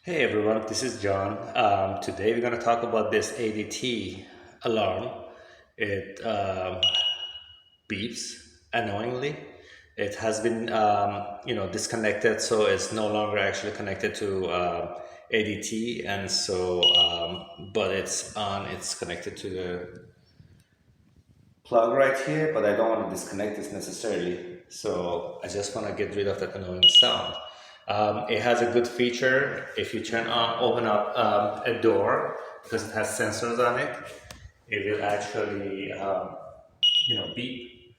Hey everyone, this is John. Today we're going to talk about this ADT alarm. It beeps annoyingly. It has been, disconnected, so it's no longer actually connected to ADT, and but it's on. It's connected to the plug right here, but I don't want to disconnect this necessarily. So I just want to get rid of that annoying sound. It has a good feature. If you open up a door, because it has sensors on it, it will actually, beep.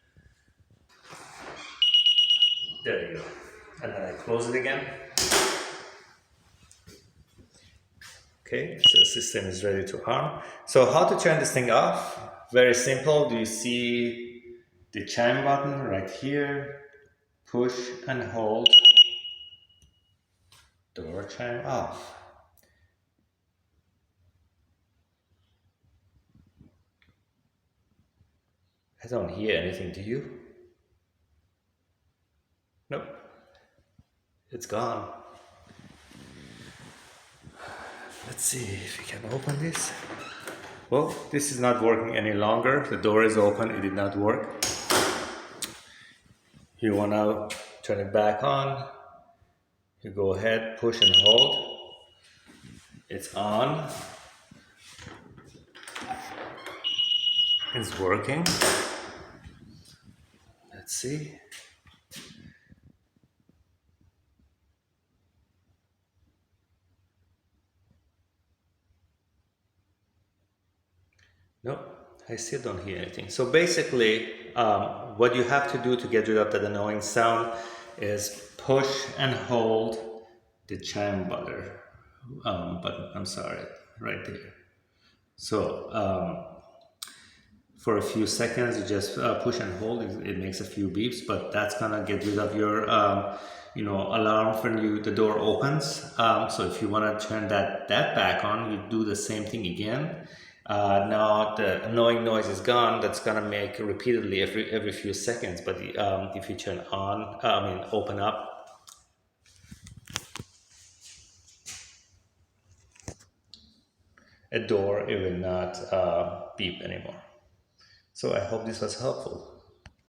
There you go. And then I close it again. Okay, so the system is ready to arm. So how to turn this thing off? Very simple. Do you see the chime button right here? Push and hold. Door chime off. I don't hear anything, do you? Nope, it's gone. Let's see if we can open this. Well, this is not working any longer. The door is open, it did not work. You wanna turn it back on. You go ahead, push and hold. It's on. It's working. Let's see. Nope, I still don't hear anything. So basically, what you have to do to get rid of that annoying sound is push and hold the chime button. I'm sorry, right there. So for a few seconds, you just push and hold. It makes a few beeps, but that's gonna get rid of your alarm when the door opens. So if you want to turn that back on, you do the same thing again. Now the annoying noise is gone. That's gonna make repeatedly every few seconds. But if you turn on, open up a door, it will not beep anymore. So I hope this was helpful.